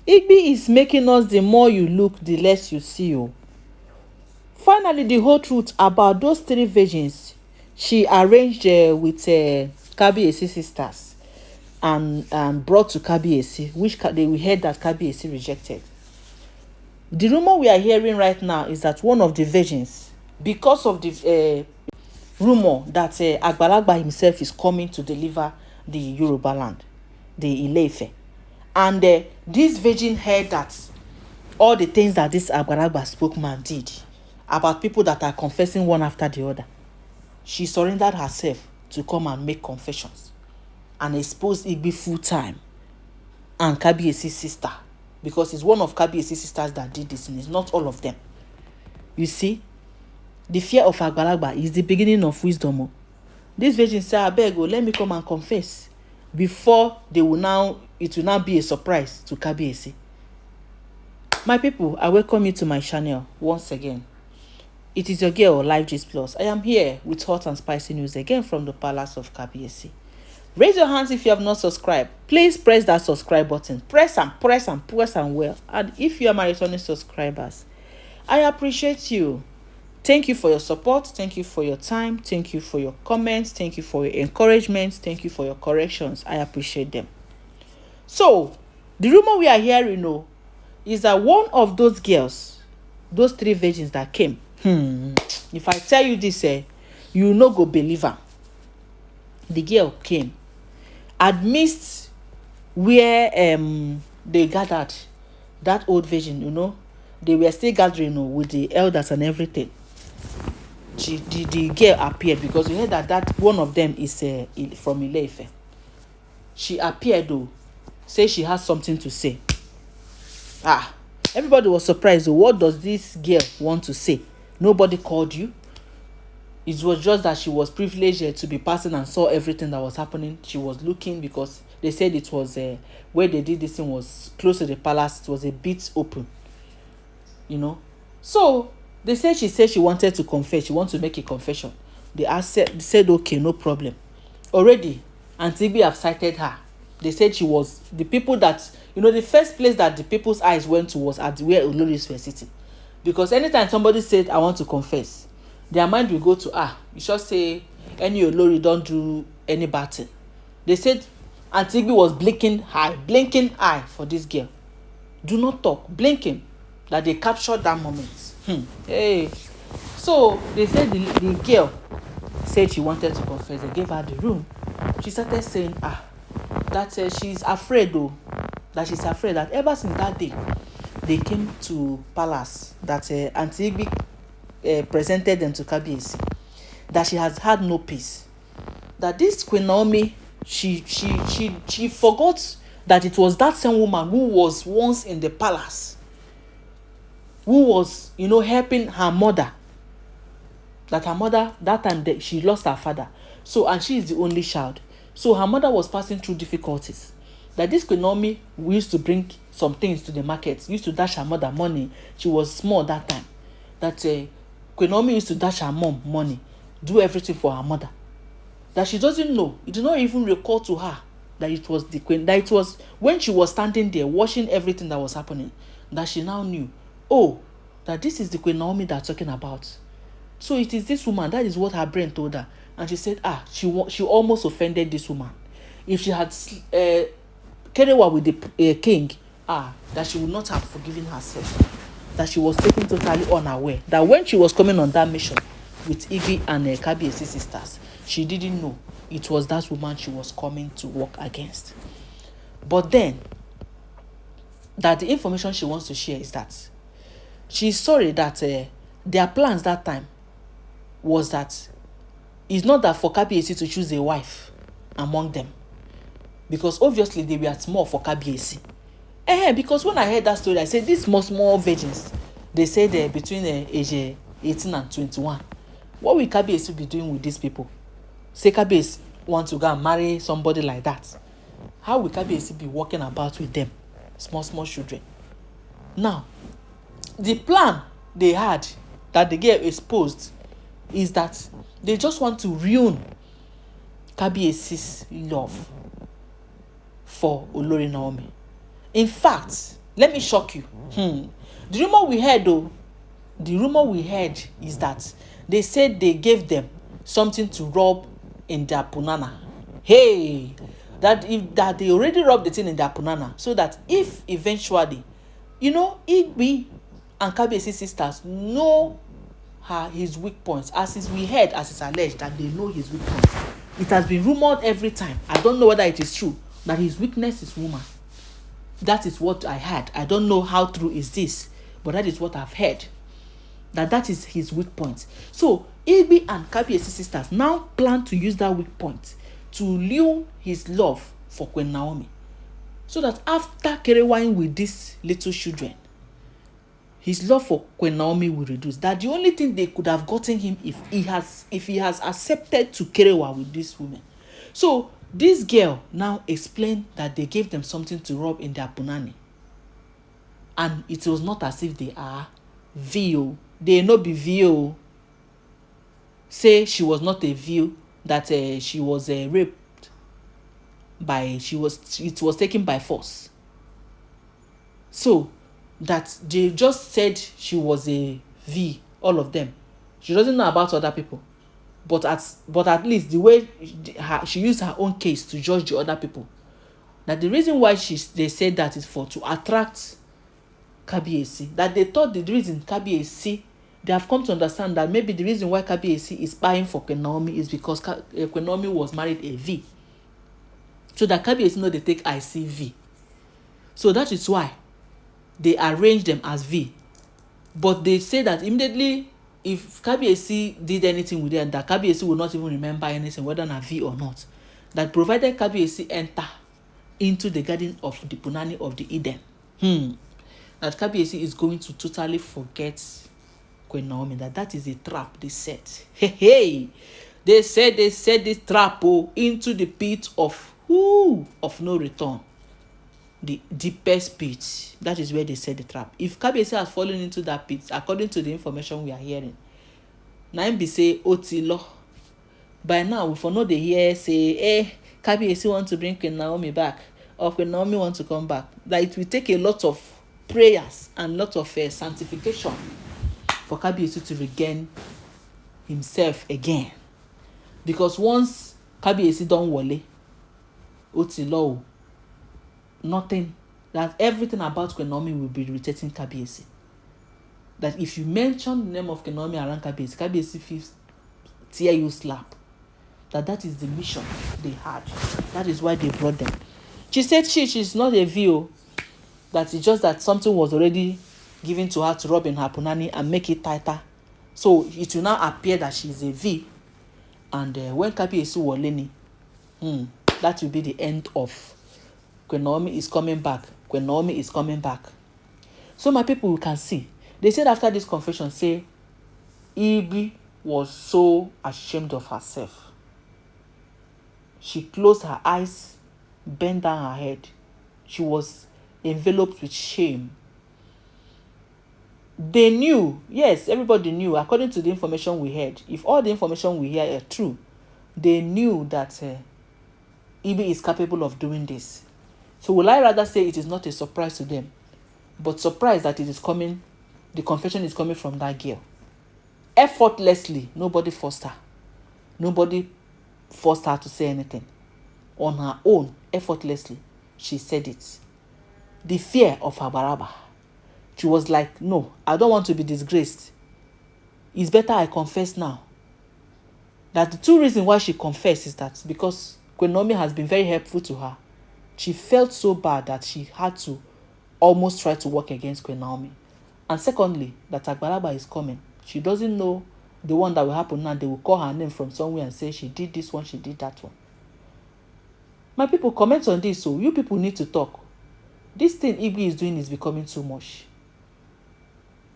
Igbi is making us the more you look, the less you see. Oh. Finally, the whole truth about those 3 virgins she arranged with Kabiyesi sisters and brought to Kabiyesi, which we heard that Kabiyesi rejected. The rumor we are hearing right now is that one of the virgins, because of the rumor that Agbalagba himself is coming to deliver the Yoruba land, the Ile-Ife, and this virgin heard that all the things that this Agbalagba spokesman did about people that are confessing one after the other, she surrendered herself to come and make confessions and expose Igbi full time and Kabiyesi's sister, because it's one of Kabiyesi's sisters that did this, and it's not all of them. You see, the fear of Agbalagba is the beginning of wisdom. Oh. This virgin said, abeg, let me come and confess before it will now be a surprise to Kabiyesi. My people, I welcome you to my channel once again. It is your girl, Life Gist Plus. I am here with hot and spicy news again from the palace of Kabiyesi. Raise your hands if you have not subscribed. Please press that subscribe button. Press and well. And if you are my returning subscribers, I appreciate you. Thank you for your support. Thank you for your time. Thank you for your comments. Thank you for your encouragement. Thank you for your corrections. I appreciate them. So, the rumor we are hearing is that one of those girls, those 3 virgins that came, if I tell you this, you no go believe her. The girl came amidst where they gathered, that old virgin, they were still gathering with the elders and everything. The girl appeared, because we heard that one of them is from Ile-Ife. She appeared say she has something to say. Everybody was surprised. What does this girl want to say? Nobody called you. It was just that she was privileged to be passing and saw everything that was happening. She was looking, because they said it was where they did this thing was close to the palace. It was a bit open, So they said she wanted to confess. She wanted to make a confession. They said okay, no problem. Already, Aunty Igbi have cited her. They said she was the people that the first place that the people's eyes went to was at where oloris were sitting, because anytime somebody said I want to confess, their mind will go to you just say any olori don't do any bad thing. They said Aunty Igbi was blinking eye for this girl. Do not talk, blinking, that they captured that moment. Hey, so they said the girl said she wanted to confess. They gave her the room. She started saying that she's afraid that ever since that day they came to palace, that Aunty Igbi presented them to Kabiyesi, that she has had no peace. That this Queen Naomi, she forgot that it was that same woman who was once in the palace, who was helping her mother. That her mother, that time she lost her father, so, and she is the only child, so her mother was passing through difficulties. That this Queen Naomi used to bring some things to the market, used to dash her mother money. She was small that time. That Queen Naomi used to dash her mom money, do everything for her mother. That she doesn't know, it did not even recall to her that it was the queen, that it was when she was standing there watching everything that was happening, that she now knew, that this is the Queen Naomi they're talking about. So it is this woman. That is what her brain told her. And she said, she almost offended this woman. If she had carried her with the king, that she would not have forgiven herself. That she was taken totally unaware. That when she was coming on that mission with Igbi and Kabiyesi sisters, she didn't know it was that woman she was coming to work against. But then, that the information she wants to share is that she's sorry that their plans that time was that it's not that for Kabiyesi to choose a wife among them, because obviously they were small for Kabiyesi. Because when I heard that story, I said these small virgins, they said between age 18 and 21. What will Kabiyesi be doing with these people? Say Kabiyesi want to go and marry somebody like that. How will Kabiyesi be walking about with them? Small children. Now, the plan they had that the girl exposed is that they just want to ruin Kabiyesi's love for Olori Naomi. In fact, Let me shock you. The rumor we heard though, the rumor we heard is that they said they gave them something to rub in their punana. Hey, that they already rubbed the thing in their punana, so that if eventually, Igbi and Kabiyesi sisters know his weak points, as is we heard, as it's alleged that they know his weak points. It has been rumored every time. I don't know whether it is true that his weakness is woman. That is what I heard. I don't know how true is this, but that is what I've heard. That is his weak point. So Igbi and Kabiyesi sisters now plan to use that weak point to lure his love for Queen Naomi, so that after kerewine with these little children, his love for Queen Naomi will reduce. That the only thing they could have gotten him if he has accepted to kerewa with these women. So this girl now explained that they gave them something to rub in their punani, and it was not as if they are VO. They no be VO. Say she was not a VO, that she was raped by, it was taken by force. So that they just said she was a V, all of them. She doesn't know about other people, but at least the way she used her own case to judge the other people, that the reason why they said that is to attract Kabiyesi. That they thought the reason Kabiyesi, they have come to understand that maybe the reason why Kabiyesi is spying for Queen Naomi is because Queen Naomi was married a V, so that Kabiyesi know they take ICV. So that is why they arrange them as V. But they say that immediately, if Kabiyesi did anything with them, that Kabiyesi will not even remember anything, whether na V or not. That provided Kabiyesi enter into the garden of the punani of the Eden, that Kabiyesi is going to totally forget Queen Naomi. That is a trap they set. Hey, they said this trap into the pit of no return. The deepest pit. That is where they set the trap. If Kabiyesi has fallen into that pit, according to the information we are hearing, Naomi say otilo. By now, we for know the hear say, Kabiyesi want to bring Queen Naomi back, or Queen Naomi want to come back. That it will take a lot of prayers and lot of sanctification for Kabiyesi to regain himself again. Because once Kabiyesi don wole, otilo, nothing, that everything about Queen Naomi will be irritating Kabiyesi. That if you mention the name of Queen Naomi around Kabiyesi, Kabiyesi feels tear you slap. That is the mission they had. That is why they brought them. She said she's not a VO. That it's just that something was already given to her to rub in her punani and make it tighter. So it will now appear that she's a V. And when Kabiyesi woleni, that will be the end of Queen Naomi is coming back. Queen Naomi is coming back. So my people, you can see, they said after this confession, say Igbi was so ashamed of herself. She closed her eyes, bent down her head. She was enveloped with shame. They knew, yes, everybody knew, according to the information we heard. If all the information we hear are true, they knew that Igbi is capable of doing this. So will I rather say it is not a surprise to them, but surprise that it is coming, the confession is coming from that girl. Effortlessly, nobody forced her. Nobody forced her to say anything. On her own, effortlessly, she said it. The fear of her baraba. She was like, no, I don't want to be disgraced. It's better I confess now. That the two reasons why she confessed is that because Queen Naomi has been very helpful to her. She felt so bad that she had to almost try to work against Queen Naomi. And secondly, that Agbalaba is coming. She doesn't know the one that will happen now. They will call her name from somewhere and say she did this one, she did that one. My people, comment on this. So you people need to talk. This thing Igbi is doing is becoming too much.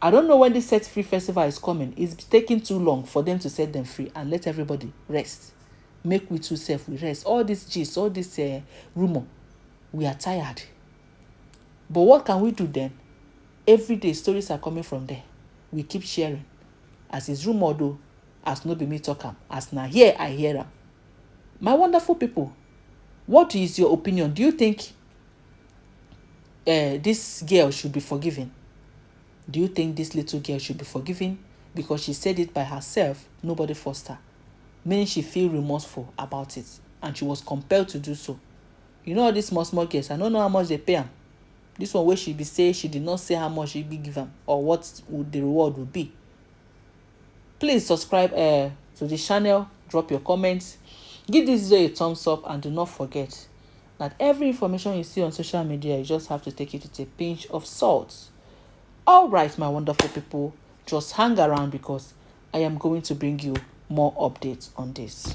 I don't know when this set free festival is coming. It's taking too long for them to set them free and let everybody rest. Make we too safe, we rest. All this gist, all this rumor, we are tired. But what can we do then? Every day stories are coming from there. We keep sharing. As is rumor though, as no be me talk am, as na here I hear am. My wonderful people, what is your opinion? Do you think this girl should be forgiven? Do you think this little girl should be forgiven because she said it by herself? Nobody forced her, meaning she feel remorseful about it and she was compelled to do so. You know all these small girls, I don't know how much they pay am. This one where she be say she did not say how much she be give am or what would the reward would be. Please subscribe to the channel, drop your comments, give this video a thumbs up, and do not forget that every information you see on social media, you just have to take it with a pinch of salt. All right, my wonderful people, just hang around because I am going to bring you more updates on this.